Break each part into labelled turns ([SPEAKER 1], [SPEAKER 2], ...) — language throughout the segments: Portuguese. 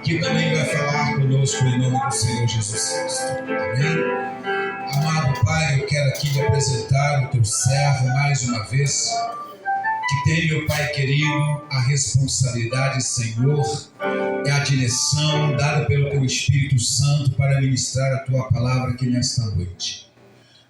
[SPEAKER 1] que também vai falar conosco em nome do Senhor Jesus Cristo. Amém? Amado Pai, eu quero aqui lhe apresentar o teu servo mais uma vez, que tem, meu Pai querido, a responsabilidade, Senhor, é a direção dada pelo teu Espírito Santo para ministrar a tua palavra aqui nesta noite.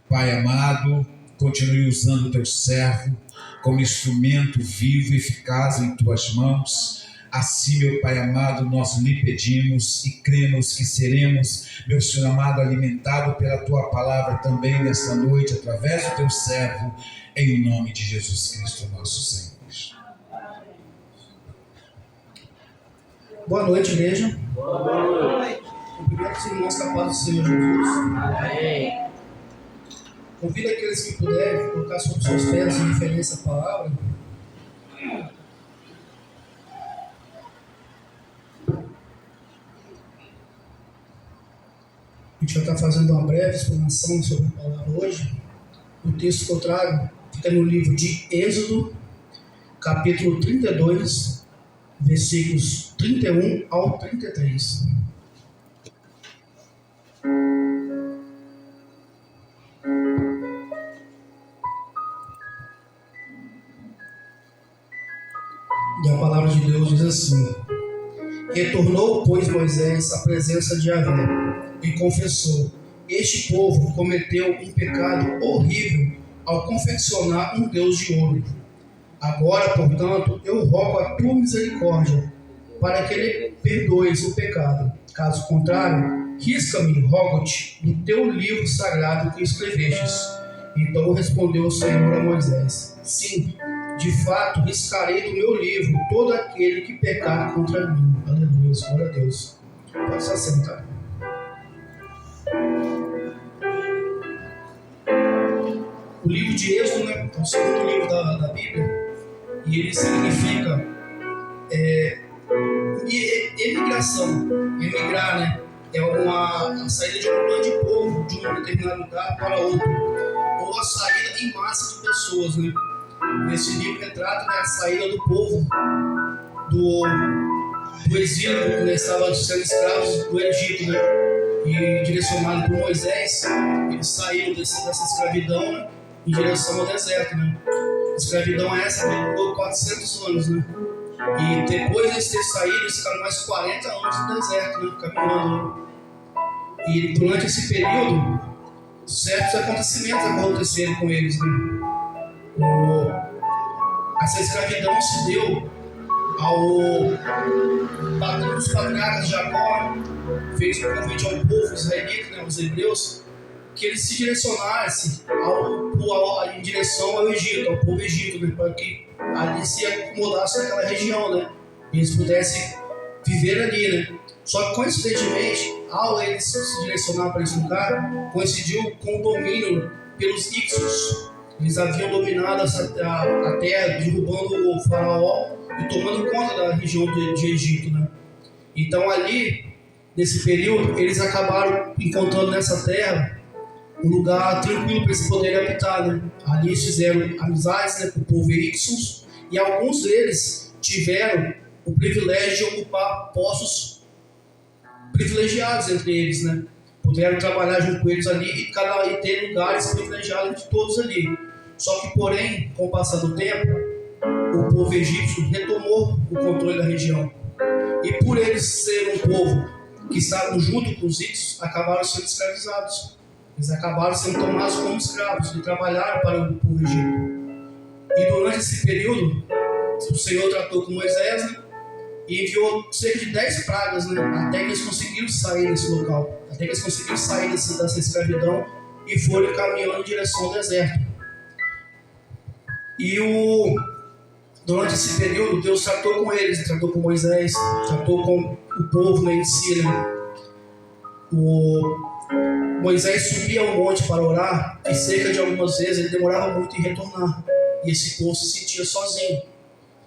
[SPEAKER 1] Pai amado, continue usando o teu servo como instrumento vivo e eficaz em tuas mãos. Assim, meu Pai amado, nós lhe pedimos e cremos que seremos, meu Senhor amado, alimentado pela tua palavra também nesta noite, através do teu servo, em nome de Jesus Cristo, nosso Senhor.
[SPEAKER 2] Boa noite, igreja.
[SPEAKER 3] Boa noite.
[SPEAKER 2] Cumprimento os irmãos com a paz do Senhor Jesus.
[SPEAKER 3] Amém.
[SPEAKER 2] Convido aqueles que puderem colocar sobre seus pés em referência à palavra. A gente vai estar fazendo uma breve explanação sobre a palavra hoje. O texto que eu trago fica no livro de Êxodo, capítulo 32, versículos 31 ao 33. E a palavra de Deus diz assim: Retornou, pois, Moisés à presença de Yahvé e confessou: Este povo cometeu um pecado horrível ao confeccionar um Deus de ouro. Agora, portanto, eu rogo a tua misericórdia para que ele perdoes o pecado. Caso contrário, risca-me, rogo-te, do teu livro sagrado que escrevestes. Então respondeu o Senhor a Moisés: Sim, de fato, riscarei do meu livro todo aquele que pecar contra mim. Aleluia, glória a Deus. Pode se assentar. O livro de Êxodo, né, é o segundo livro da Bíblia, e ele significa emigração. Emigrar, né, é a saída de um grande povo de um determinado lugar para outro, ou a saída em massa de pessoas, né. Nesse livro retrata, né, a saída do povo do exílio, que estavam sendo escravos do Egito, né, e direcionado por Moisés, eles saíram dessa escravidão, né, em direção ao deserto, né. A escravidão é essa que durou 400 anos, né. E depois de ter saído, eles ficaram mais 40 anos no deserto, né, caminhando, né. E durante esse período, certos acontecimentos aconteceram com eles, né. Essa escravidão se deu ao patrão dos patriarcas Jacó, fez um convite ao povo israelita, né, os hebreus, que eles se direcionassem em direção ao Egito, ao povo egito, né, para que ali se acomodasse naquela região, né, e eles pudessem viver ali, né. Só que coincidentemente, ao eles se direcionar para esse lugar, coincidiu com o domínio pelos Ixos. Eles haviam dominado a terra, derrubando o faraó e tomando conta da região de Egito, né. Então ali, nesse período, eles acabaram encontrando nessa terra um lugar tranquilo para eles poderem habitar, né. Ali eles fizeram amizades, né, com o povo Ixos, e alguns deles tiveram o privilégio de ocupar postos privilegiados entre eles, né. Puderam trabalhar junto com eles ali e ter lugares privilegiados entre todos ali. Só que, porém, com o passar do tempo, o povo egípcio retomou o controle da região. E por eles serem um povo que estavam junto com os íxios, acabaram sendo escravizados. Eles acabaram sendo tomados como escravos e trabalharam para o povo egípcio. E durante esse período, o Senhor tratou com Moisés, né, e enviou cerca de 10 pragas, né, até que eles conseguiram sair desse local, até que eles conseguiram sair dessa escravidão e foram caminhando em direção ao deserto. E durante esse período, Deus tratou com eles, tratou com Moisés, tratou com o povo, né, em si, né. Moisés subia ao monte para orar e cerca de algumas vezes ele demorava muito em retornar. E esse povo se sentia sozinho,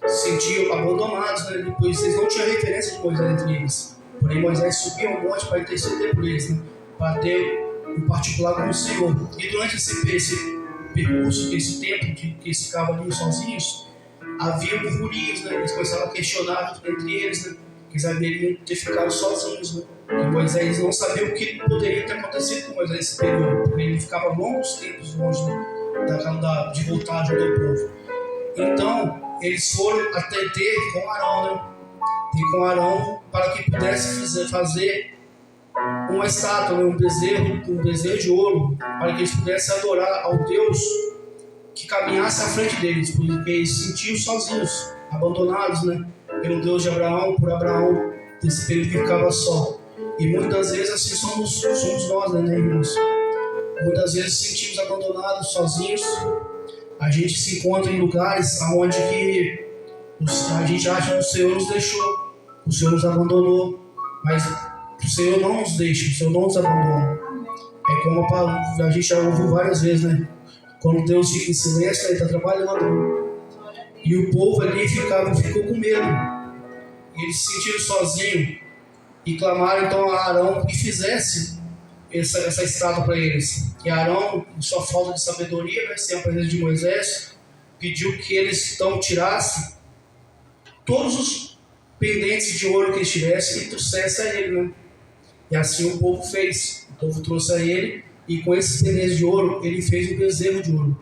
[SPEAKER 2] se sentiam abandonados, né, pois eles não tinham referência de Moisés entre eles. Porém, Moisés subia ao monte para interceder por eles, né, para ter um particular com o Senhor. E durante esse percurso, esse tempo que eles ficavam ali sozinhos, havia murmurios, né? Eles começavam a questionar entre eles, né? eles haveriam ter ficado sozinhos, né? E Moisés não sabia o que poderia ter acontecido com Moisés nesse período, porque ele ficava longos tempos longe de voltar junto ao povo. Então, eles foram até ter com Arão, né? Ter com Arão para que pudesse fazer uma estátua, né? um bezerro de ouro, para que eles pudessem adorar ao Deus que caminhasse à frente deles, porque eles se sentiam sozinhos, abandonados, né? Pelo Deus de Abraão, por Abraão, nesse período que ficava só. E muitas vezes assim somos nós, né, irmãos? Muitas vezes nos sentimos abandonados, sozinhos. A gente se encontra em lugares onde que a gente acha que o Senhor nos deixou, o Senhor nos abandonou, mas o Senhor não nos deixa, o Senhor não nos abandona. É como a gente já ouviu várias vezes, né? Quando Deus fica em silêncio, Ele está trabalhando. E o povo ali ficou com medo. Eles se sentiram sozinhos e clamaram então a Arão que fizesse essa estátua para eles. E Arão, em sua falta de sabedoria, né, sem a presença de Moisés, pediu que eles então tirassem todos os pendentes de ouro que eles tivessem e trouxessem a ele, né? E assim o povo fez. O povo trouxe a ele e com esses pendentes de ouro ele fez um bezerro de ouro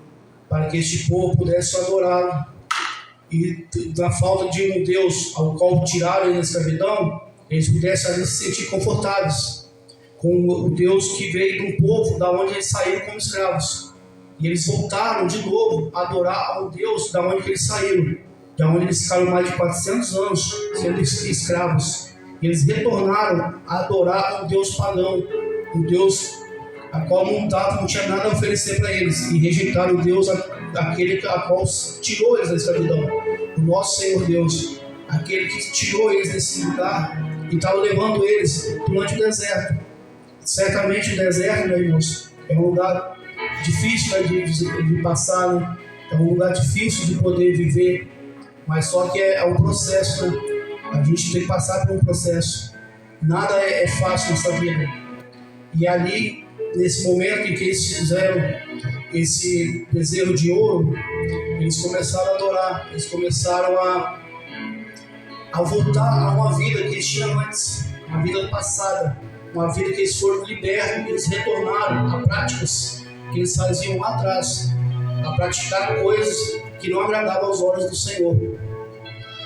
[SPEAKER 2] para que este povo pudesse adorá-lo. E na falta de um Deus ao qual tiraram ele da escravidão, eles pudessem ali se sentir confortáveis com o Deus que veio de um povo da onde eles saíram como escravos. E eles voltaram de novo a adorar ao Deus da onde eles saíram, da onde eles ficaram mais de 400 anos sendo escravos. E eles retornaram a adorar um Deus pagão, um Deus a qual não tinha nada a oferecer para eles, e rejeitaram o Deus aquele a qual tirou eles da escravidão, o nosso Senhor Deus, aquele que tirou eles desse lugar e estava levando eles durante o deserto. Certamente o deserto, né, irmãos, é um lugar difícil, né, de passar, né? É um lugar difícil de poder viver, mas só que é um processo, né? A gente tem que passar por um processo. Nada é fácil nessa vida. E ali, nesse momento em que eles fizeram esse bezerro de ouro, eles começaram a adorar, eles começaram a voltar a uma vida que eles tinham antes, uma vida passada, uma vida que eles foram libertos, eles retornaram a práticas que eles faziam lá atrás, a praticar coisas que não agradavam aos olhos do Senhor.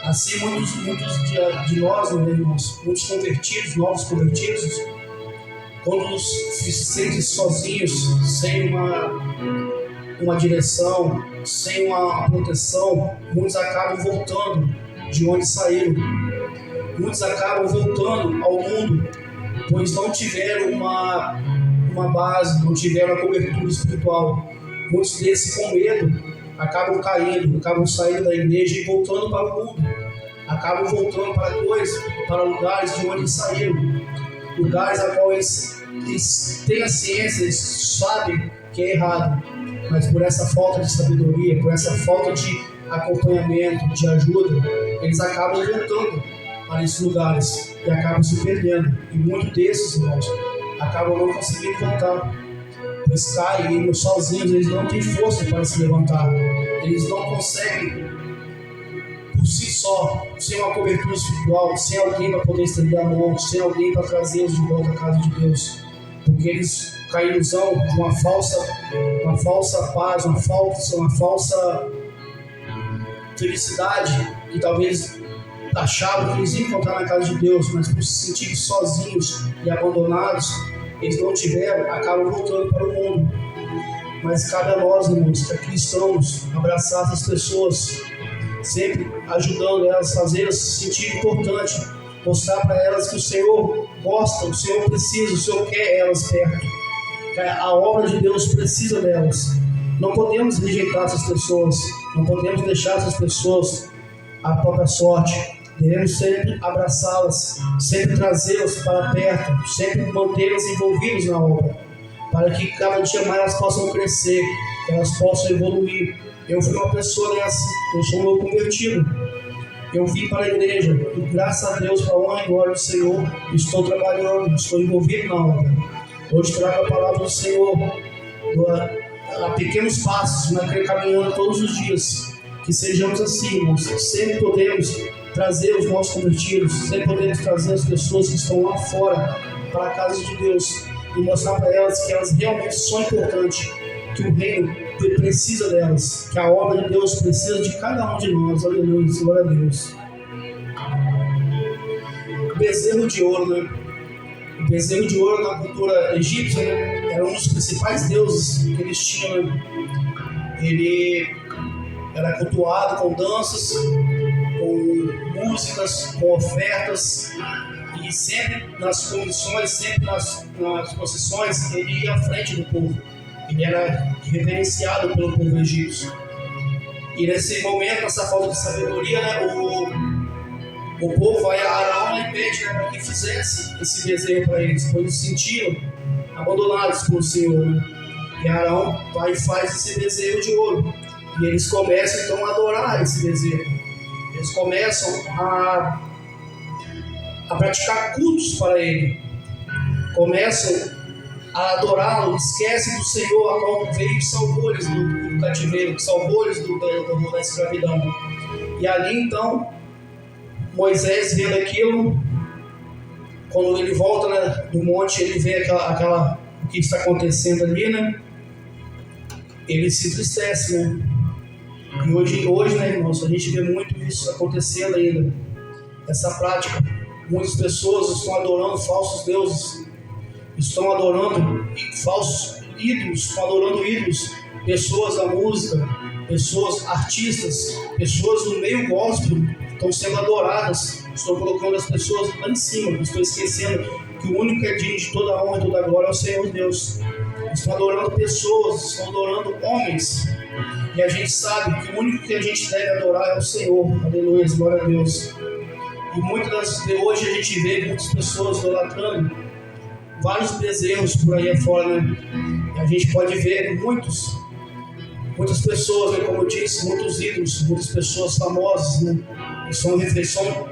[SPEAKER 2] Assim, muitos de nós, né, irmãos, muitos convertidos, novos convertidos, quando se sentem sozinhos, sem uma direção, sem uma proteção, muitos acabam voltando de onde saíram. Muitos acabam voltando ao mundo, pois não tiveram uma base, não tiveram a cobertura espiritual. Muitos desses, com medo, acabam caindo, acabam saindo da igreja e voltando para o mundo. Acabam voltando para lugares de onde eles saíram. Lugares a qual eles têm a ciência, eles sabem que é errado, mas por essa falta de sabedoria, por essa falta de acompanhamento, de ajuda, eles acabam voltando para esses lugares e acabam se perdendo. E muitos desses, irmãos, acabam não conseguindo voltar, pois caem sozinhos, eles não têm força para se levantar, eles não conseguem por si só, sem uma cobertura espiritual, sem alguém para poder estender a mão, sem alguém para trazê-los de volta à casa de Deus, porque eles caem em ilusão de uma falsa paz, uma falsa felicidade, que talvez achavam que eles iam encontrar na casa de Deus, mas por se sentirem sozinhos e abandonados, eles não tiveram, acabam voltando para o mundo. Mas cabe a nós, irmãos, que aqui estamos, abraçar essas pessoas, sempre ajudando elas a fazê-las se sentir importante, mostrar para elas que o Senhor gosta, o Senhor precisa, o Senhor quer elas perto. A obra de Deus precisa delas. Não podemos rejeitar essas pessoas, não podemos deixar essas pessoas à própria sorte. Devemos sempre abraçá-las, sempre trazê-las para perto, sempre mantê-las envolvidas na obra, para que cada dia mais elas possam crescer, que elas possam evoluir. Eu fui uma pessoa dessa, eu sou um novo convertido. Eu vim para a igreja e, graças a Deus, para a honra e glória do Senhor, estou trabalhando, estou envolvido na obra. Hoje trago a palavra do Senhor a pequenos passos, caminhando todos os dias. Que sejamos assim, irmãos, sempre podemos trazer os nossos convertidos, sem poder trazer as pessoas que estão lá fora para a casa de Deus e mostrar para elas que elas realmente são importantes, que o reino precisa delas, que a obra de Deus precisa de cada um de nós. Aleluia, glória a Deus. Bezerro de ouro, né? O bezerro de ouro na cultura egípcia, né, era um dos principais deuses que eles tinham, né? Ele era cultuado com danças, com músicas, com ofertas, e sempre nas comissões, sempre nas procissões, ele ia à frente do povo. Ele era reverenciado pelo povo egípcio. E nesse momento, nessa falta de sabedoria, né, o povo vai a Arão e pede, né, para que fizesse esse bezerro para eles, pois eles se sentiam abandonados pelo Senhor. Né? E Arão vai e faz esse bezerro de ouro. E eles começam então a adorar esse bezerro. Eles começam a praticar cultos para ele. Começam a adorá-lo, esquecem do Senhor, a qual veio e salvou eles do cativeiro, salvou eles da escravidão. E ali então, Moisés vendo aquilo, quando ele volta, né, do monte, ele vê o que está acontecendo ali, né? Ele se entristece, né? E hoje, né, irmãos, a gente vê muito isso acontecendo ainda. Essa prática. Muitas pessoas estão adorando falsos deuses, estão adorando falsos ídolos, estão adorando ídolos, pessoas da música, pessoas artistas, pessoas do meio gospel estão sendo adoradas, estão colocando as pessoas lá em cima, estão esquecendo que o único que é digno de toda a honra e toda a glória é o Senhor Deus. Estão adorando pessoas, estão adorando homens, e a gente sabe que o único que a gente deve adorar é o Senhor. Aleluia, glória a Deus. E hoje a gente vê muitas pessoas idolatrando vários bezerros por aí afora, né? E a gente pode ver muitas pessoas, né, como eu disse, muitos ídolos, muitas pessoas famosas, né? Que são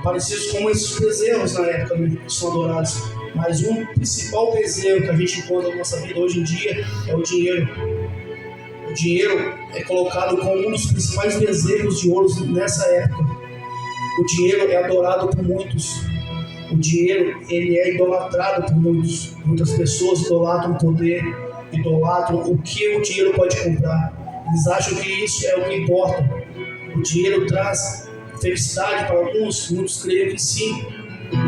[SPEAKER 2] parecidos com esses bezerros na época, né, que são adorados. Mas um principal bezerro que a gente encontra na nossa vida hoje em dia é o dinheiro. O dinheiro é colocado como um dos principais bezerros de ouro nessa época. O dinheiro é adorado por muitos. O dinheiro, ele é idolatrado por muitos. Muitas pessoas idolatram o poder, idolatram o que o dinheiro pode comprar. Eles acham que isso é o que importa. O dinheiro traz felicidade para alguns, muitos creem que sim.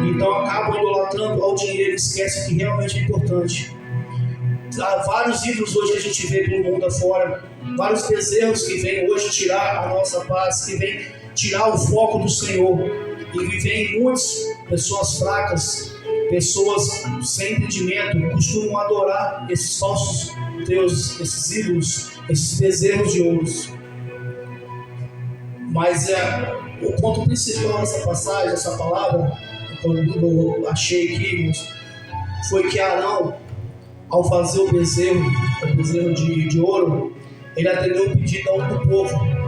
[SPEAKER 2] Então acabam idolatrando ao dinheiro e esquecem que realmente é importante. Há vários ídolos hoje que a gente vê pelo mundo afora, vários bezerros que vêm hoje tirar a nossa paz, que vêm tirar o foco do Senhor. E vêm muitas pessoas fracas, pessoas sem entendimento, costumam adorar esses falsos deuses, esses ídolos, esses bezerros de ouro. Mas o ponto principal dessa passagem, dessa palavra, quando eu achei aqui, irmãos, foi que Arão, ao fazer o bezerro de ouro, ele atendeu o pedido do povo.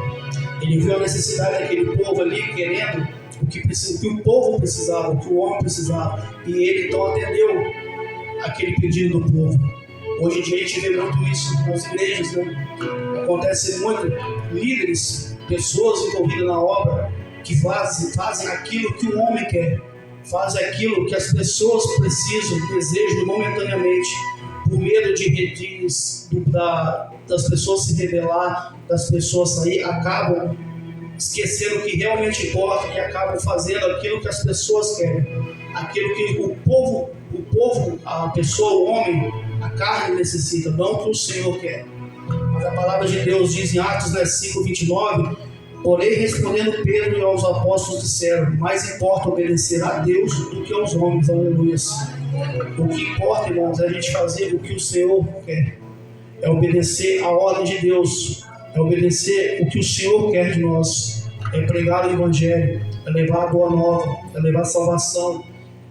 [SPEAKER 2] Ele viu a necessidade daquele povo ali, querendo o que o povo precisava, o que o homem precisava. E ele então atendeu aquele pedido do povo. Hoje em dia a gente vê muito isso nas igrejas, né? Acontece muito, líderes, pessoas envolvidas na obra, que fazem aquilo que o homem quer, fazem aquilo que as pessoas precisam, desejam momentaneamente, por medo das pessoas se rebelar, das pessoas sair, acabam esquecendo o que realmente importa e acabam fazendo aquilo que as pessoas querem, aquilo que o povo, a pessoa, o homem, a carne necessita, não o que o Senhor quer. Mas a palavra de Deus diz em Atos 5:29, porém respondendo Pedro e aos apóstolos disseram, mais importa obedecer a Deus do que aos homens. Aleluia. O que importa, irmãos, é a gente fazer o que o Senhor quer, é obedecer a ordem de Deus, é obedecer o que o Senhor quer de nós, é pregar o Evangelho, é levar a boa nova, é levar a salvação,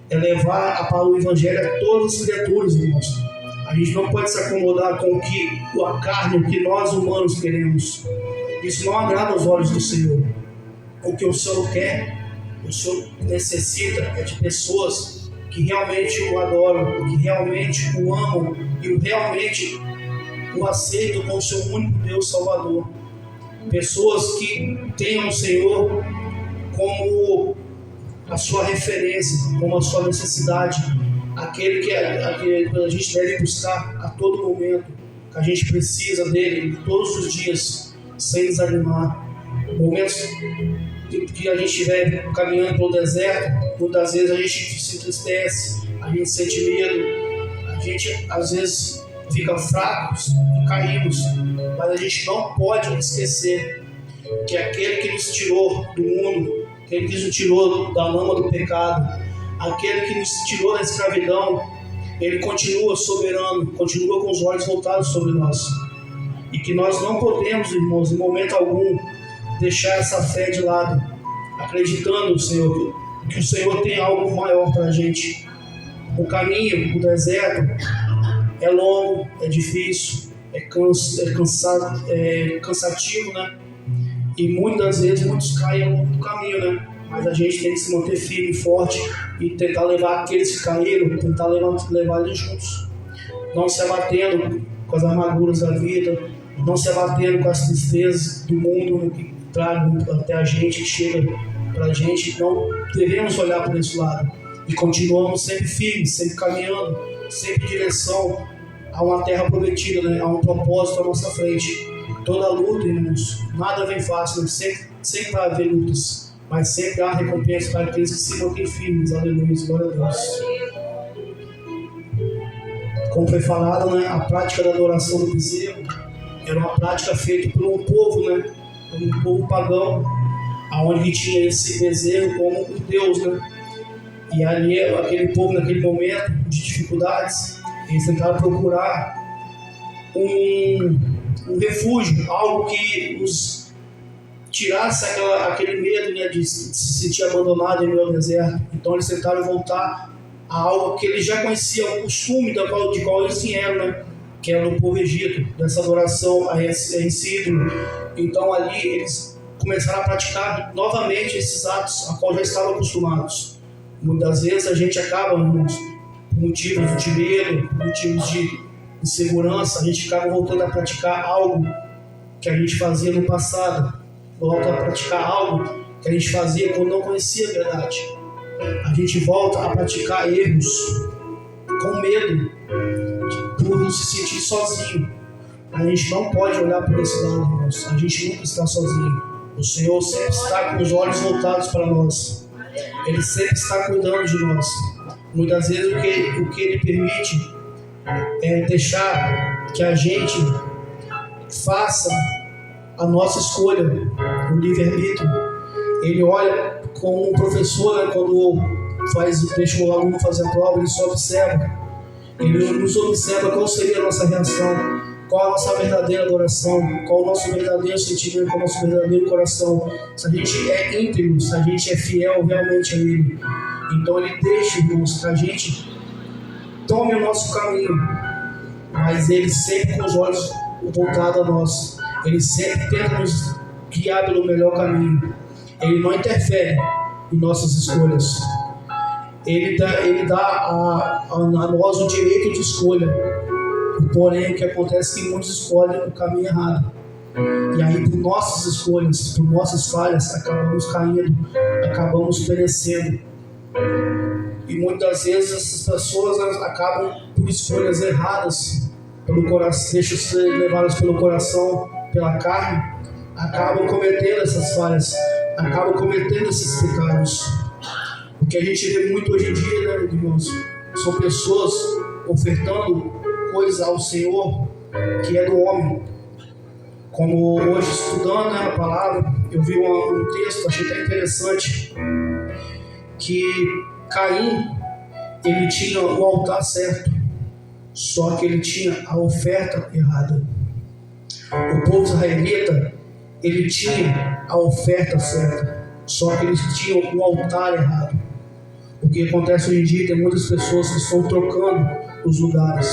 [SPEAKER 2] é levar o Evangelho a todas as criaturas, irmãos. A gente não pode se acomodar com a carne, o que nós humanos queremos. Isso não agrada aos olhos do Senhor. O que o Senhor quer, o Senhor necessita é de pessoas que realmente o adoram, que realmente o amam e realmente o aceitam como seu único Deus Salvador. Pessoas que tenham o Senhor como a sua referência, como a sua necessidade, aquele que a gente deve buscar a todo momento, que a gente precisa dele todos os dias, sem desanimar. Momentos que a gente estiver caminhando pelo deserto, muitas vezes a gente se entristece, a gente sente medo, a gente às vezes fica fracos e caímos, mas a gente não pode esquecer que aquele que nos tirou do mundo, aquele que nos tirou da lama do pecado, aquele que nos tirou da escravidão, ele continua soberano, continua com os olhos voltados sobre nós. E que nós não podemos, irmãos, em momento algum, deixar essa fé de lado, acreditando, Senhor, que o Senhor tem algo maior para a gente. O caminho, o deserto, é longo, é difícil, é cansativo, né? E muitas vezes muitos caem ao longo do caminho, né? Mas a gente tem que se manter firme e forte e tentar levar aqueles que caíram, tentar levar eles juntos. Não se abatendo com as amarguras da vida, não se abatendo com as tristezas do mundo que tragam até a gente, que chega para a gente. Não devemos olhar por esse lado e continuamos sempre firmes, sempre caminhando, sempre em direção a uma terra prometida, né? A um propósito à nossa frente. Toda luta, irmãos, nada vem fácil, né? Sempre vai haver lutas, mas sempre há recompensa para aqueles que se mantêm firmes. Aleluia, glória a Deus. Como foi falado, né, a prática da adoração do bezerro era uma prática feita por um povo, né, um povo pagão, aonde tinha esse bezerro como um Deus, né? E ali, aquele povo, naquele momento de dificuldades, eles tentaram procurar um refúgio, algo que os tirasse aquele medo, né, de se sentir abandonado em meio ao deserto. Então eles tentaram voltar a algo que eles já conheciam, o costume de qual eles vieram, né, que era no povo Egito, dessa adoração a esse ídolo. Então ali eles começaram a praticar novamente esses atos a qual já estavam acostumados. Muitas vezes a gente acaba, irmãos, por motivos de medo, por motivos de insegurança, a gente acaba voltando a praticar algo que a gente fazia no passado, volta a praticar algo que a gente fazia quando não conhecia a verdade. A gente volta a praticar erros com medo, por não se sentir sozinho. A gente não pode olhar por esse lado, irmãos. A gente nunca está sozinho. O Senhor sempre está com os olhos voltados para nós. Ele sempre está cuidando de nós. Muitas vezes o que Ele permite é deixar que a gente faça a nossa escolha, o livre-arbítrio. Ele olha como um professor, né, quando deixa o aluno fazer a prova, ele só observa. Ele nos observa qual seria a nossa reação, qual a nossa verdadeira adoração, qual o nosso verdadeiro sentimento, qual o nosso verdadeiro coração. Se a gente é íntegro, se a gente é fiel realmente a Ele. Então Ele deixa, irmãos, que a gente tome o nosso caminho, mas Ele sempre com os olhos voltados a nós. Ele sempre tenta nos guiar pelo melhor caminho. Ele não interfere em nossas escolhas. Ele dá a nós o direito de escolha. Porém, o que acontece é que muitos escolhem o caminho errado. E aí, por nossas escolhas, por nossas falhas, acabamos caindo, acabamos perecendo. E muitas vezes essas pessoas acabam por escolhas erradas, pelo coração, deixam ser levadas pelo coração, pela carne, acabam cometendo essas falhas, acabam cometendo esses pecados. O que a gente vê muito hoje em dia, né, irmãos, são pessoas ofertando coisas ao Senhor que é do homem. Como hoje, estudando, né, a palavra, eu vi um texto, achei até interessante, que Caim, ele tinha o altar certo, só que ele tinha a oferta errada. O povo israelita, ele tinha a oferta certa, só que eles tinham o altar errado. O que acontece hoje em dia, tem muitas pessoas que estão trocando os lugares,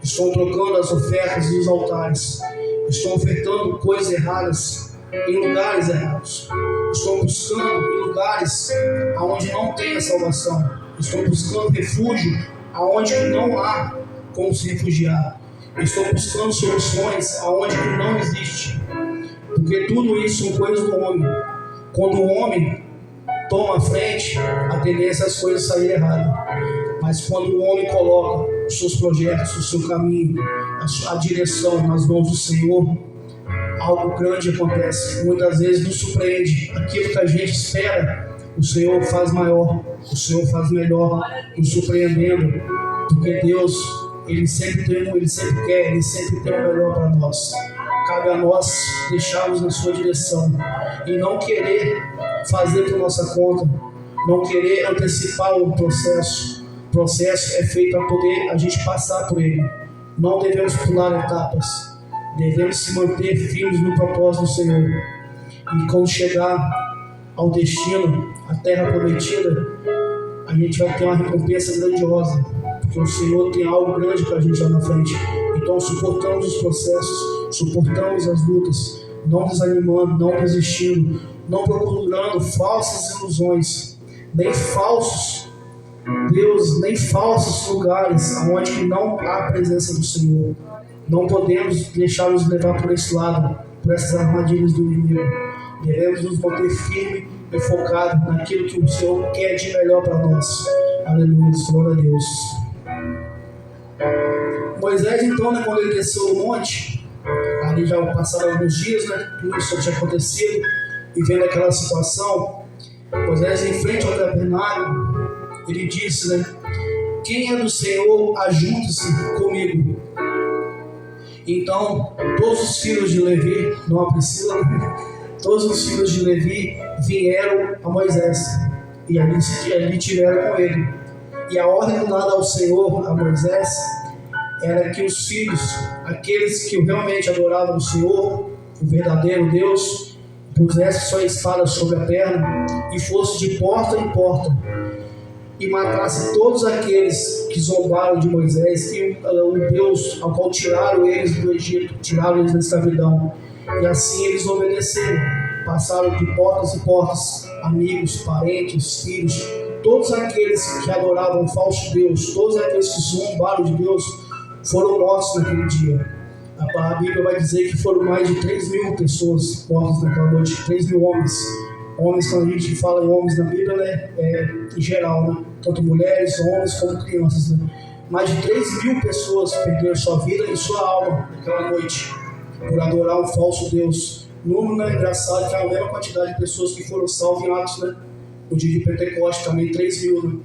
[SPEAKER 2] estão trocando as ofertas e os altares, estão ofertando coisas erradas em lugares errados, estão buscando em lugares onde não tem a salvação, estão buscando refúgio onde não há como se refugiar, estão buscando soluções onde não existe, porque tudo isso são coisas do homem. Quando o homem toma a frente, a tendência é as coisas saírem erradas. Mas quando o homem coloca os seus projetos, o seu caminho, a direção nas mãos do Senhor, algo grande acontece. Muitas vezes nos surpreende. Aquilo que a gente espera, o Senhor faz maior, o Senhor faz melhor, nos surpreendendo. Porque Deus, Ele sempre quer, Ele sempre tem o melhor para nós. Cabe a nós deixarmos na sua direção e não querer fazer por nossa conta, não querer antecipar o processo. O processo é feito para poder a gente passar por ele. Não devemos pular etapas, devemos se manter firmes no propósito do Senhor. E quando chegar ao destino, a terra prometida, a gente vai ter uma recompensa grandiosa, porque o Senhor tem algo grande para a gente lá na frente. Então suportamos os processos, suportamos as lutas, não desanimando, não desistindo, não procurando falsas ilusões, nem falsos Deus, nem falsos lugares onde não há a presença do Senhor. Não podemos deixar-nos levar por esse lado, por essas armadilhas do inimigo. Devemos nos manter firmes e focados naquilo que o Senhor quer de melhor para nós. Aleluia, glória a Deus. Moisés, então, quando ele desceu o monte, ali já passaram alguns dias, tudo isso tinha acontecido, e vendo aquela situação, Moisés, em frente ao tabernáculo, ele disse, quem é do Senhor, ajunte-se comigo. Então, todos os filhos de Levi, não a Priscila, todos os filhos de Levi vieram a Moisés, e ali tiveram com ele. E a ordem dada ao Senhor, a Moisés, era que os filhos, aqueles que realmente adoravam o Senhor, o verdadeiro Deus, pusessem sua espada sobre a perna e fosse de porta em porta e matasse todos aqueles que zombaram de Moisés e o Deus ao qual tiraram eles do Egito, tiraram eles da escravidão. E assim eles obedeceram, passaram de portas em portas, amigos, parentes, filhos, todos aqueles que adoravam o falso Deus, todos aqueles que zombaram de Deus, foram mortos naquele dia. A Bíblia vai dizer que foram mais de 3.000 pessoas mortas naquela noite, 3.000 homens. Homens, quando a gente fala em homens na Bíblia, em geral, tanto mulheres, homens como crianças. Mais de 3.000 pessoas perderam sua vida e sua alma naquela noite, por adorar um falso Deus. Número engraçado que é a mesma quantidade de pessoas que foram salvas em Atos, no dia de Pentecostes, também 3.000,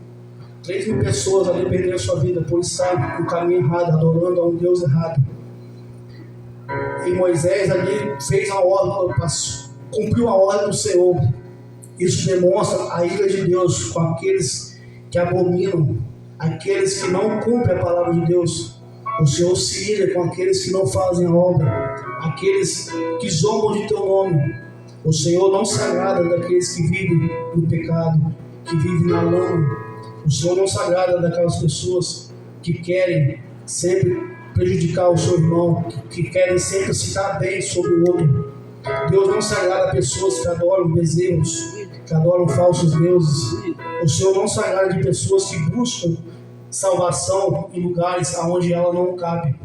[SPEAKER 2] 3.000 pessoas ali perderam sua vida por estar no caminho errado, adorando a um Deus errado. E Moisés ali fez a ordem, cumpriu a ordem do Senhor. Isso demonstra a ira de Deus com aqueles que abominam, aqueles que não cumprem a palavra de Deus. O Senhor se ira com aqueles que não fazem a obra, aqueles que zombam de teu nome. O Senhor não se agrada daqueles que vivem no pecado, que vivem na lama. O Senhor não se agrada daquelas pessoas que querem sempre prejudicar o seu irmão, que querem sempre se dar bem sobre o outro. Deus não se agrada a pessoas que adoram bezerros, que adoram falsos deuses. O Senhor não se agrada de pessoas que buscam salvação em lugares onde ela não cabe,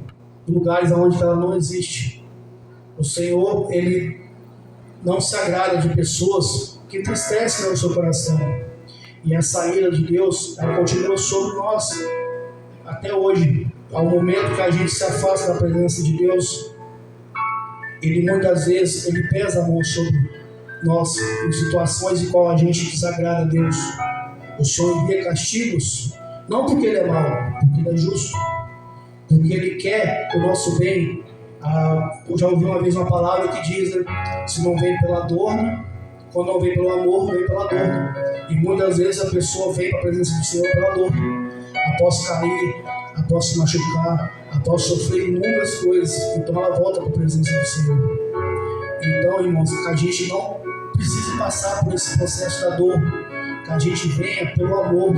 [SPEAKER 2] em lugares onde ela não existe. O Senhor, Ele não se agrada de pessoas que entristecem o seu coração. E essa ira de Deus, ela continua sobre nós até hoje. Ao momento que a gente se afasta da presença de Deus, Ele muitas vezes Ele pesa a mão sobre nós em situações em qual a gente desagrada a Deus. O Senhor envia castigos, não porque Ele é mau, porque Ele é justo, porque Ele quer o nosso bem. Eu já ouvi uma vez uma palavra que diz, se não vem pela dor, quando não vem pelo amor, vem pela dor. E muitas vezes a pessoa vem para a presença do Senhor pela dor, após cair, após se machucar, após sofrer inúmeras coisas, então ela volta para a presença do Senhor. Então, irmãos, que a gente não precise passar por esse processo da dor, que a gente venha pelo amor,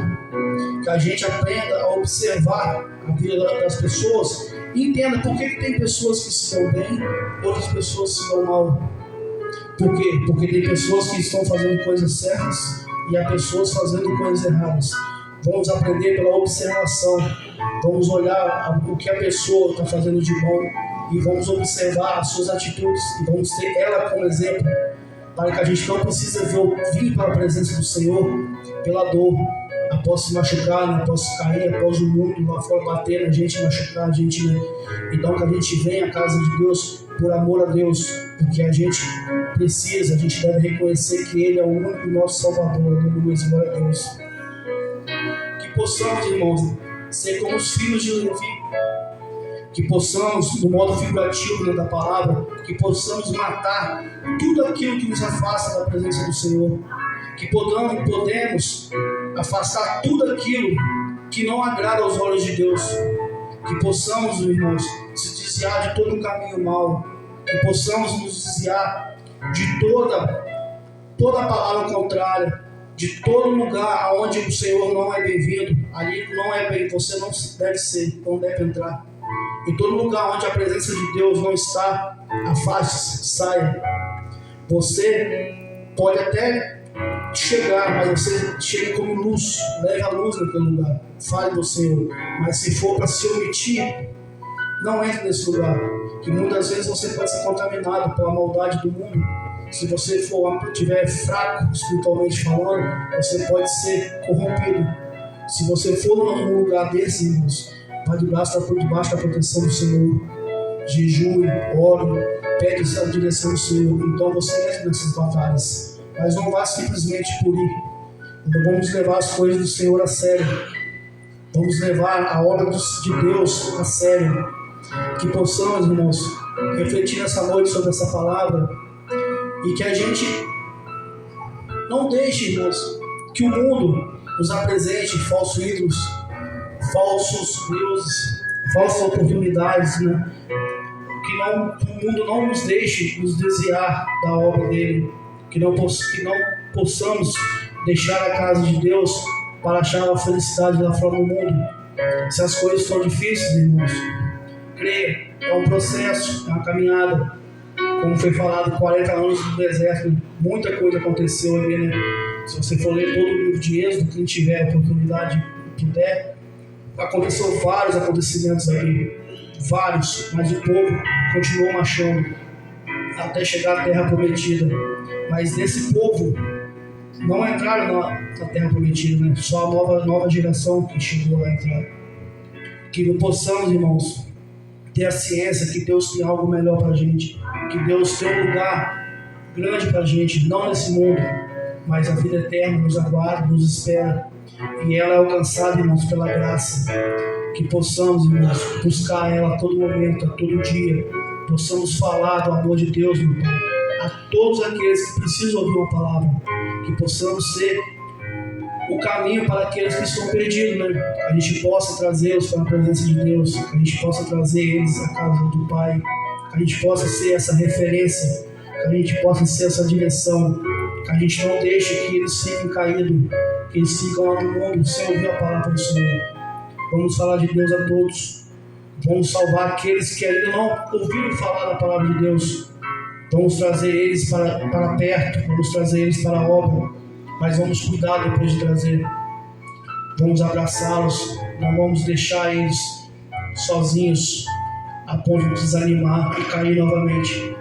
[SPEAKER 2] que a gente aprenda a observar a vida das pessoas e entenda por que tem pessoas que se dão bem, outras pessoas se dão mal. Por quê? Porque tem pessoas que estão fazendo coisas certas e há pessoas fazendo coisas erradas. Vamos aprender pela observação, vamos olhar o que a pessoa está fazendo de bom e vamos observar as suas atitudes e vamos ter ela como exemplo. para que a gente não precise vir para a presença do Senhor pela dor, após se machucar, né? Após cair, após o mundo lá fora bater na gente, machucar a gente, né? Então que a gente venha à casa de Deus por amor a Deus, porque a gente precisa, a gente deve reconhecer que Ele é o único nosso Salvador, aleluia, glória a Deus. Que possamos, irmãos, ser como os filhos de Levi, que possamos, no modo figurativo, né, da palavra, que possamos matar tudo aquilo que nos afasta da presença do Senhor, que podemos afastar tudo aquilo que não agrada aos olhos de Deus, que possamos, irmãos, se desviar de todo um caminho mau, que possamos nos desviar de toda a palavra contrária, de todo lugar onde o Senhor não é bem-vindo, ali não é bem, você não deve ser, não deve entrar. Em todo lugar onde a presença de Deus não está, afaste-se, saia. Você pode até chegar, mas você chega como luz, leve a luz naquele lugar, fale do Senhor. Mas se for para se omitir, não entre nesse lugar, que muitas vezes você pode ser contaminado pela maldade do mundo. Se você estiver fraco espiritualmente falando, você pode ser corrompido. Se você for num lugar desse, irmãos, vai debaixo da proteção do Senhor. Jejue, ore, pede a direção do Senhor. Então você entra nessas batalhas. Mas não vá simplesmente por ir. Então vamos levar as coisas do Senhor a sério. Vamos levar a obra de Deus a sério. Que possamos, irmãos, refletir nessa noite sobre essa palavra. E que a gente não deixe, irmãos, que o mundo nos apresente falsos ídolos, falsos deuses, falsas oportunidades, né? Que o mundo não nos deixe nos desviar da obra dele, que não possamos deixar a casa de Deus para achar a felicidade lá fora do mundo. Se as coisas estão difíceis, irmãos, creia, é um processo, é uma caminhada. Como foi falado, 40 anos no deserto, muita coisa aconteceu ali, né? Se você for ler todo o livro de Êxodo, quem tiver a oportunidade e puder, aconteceu vários acontecimentos ali, vários, mas o povo continuou marchando até chegar à Terra Prometida. Mas desse povo não entraram na Terra Prometida, né? Só a nova geração que chegou lá a entrar. Que possamos, irmãos, ter a ciência que Deus tem algo melhor para a gente, que Deus tem um lugar grande para a gente, não nesse mundo, mas a vida eterna nos aguarda, nos espera, e ela é alcançada, irmãos, pela graça. Que possamos, irmãos, buscar ela a todo momento, a todo dia, possamos falar do amor de Deus, meu Pai, a todos aqueles que precisam ouvir uma palavra, que possamos ser o caminho para aqueles que estão perdidos, né? Que a gente possa trazê-los para a presença de Deus, que a gente possa trazer eles à casa do Pai, que a gente possa ser essa referência, que a gente possa ser essa direção, que a gente não deixe que eles fiquem caídos, que eles ficam lá no mundo sem ouvir a palavra do Senhor. Vamos falar de Deus a todos, vamos salvar aqueles que ainda não ouviram falar da palavra de Deus, vamos trazer eles para perto, vamos trazer eles para a obra, mas vamos cuidar depois de trazer, vamos abraçá-los, não vamos deixar eles sozinhos a ponto de desanimar e cair novamente.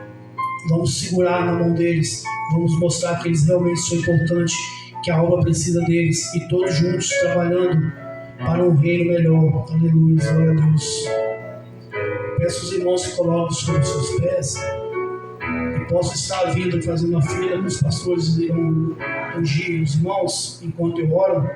[SPEAKER 2] Vamos segurar na mão deles, vamos mostrar que eles realmente são importantes, que a obra precisa deles, e todos juntos trabalhando para um reino melhor. Aleluia, glória a Deus. Peço aos irmãos que coloquem sobre os seus pés, que possam estar vindo fazendo a fila, que os pastores irão ungir os irmãos enquanto eu oro.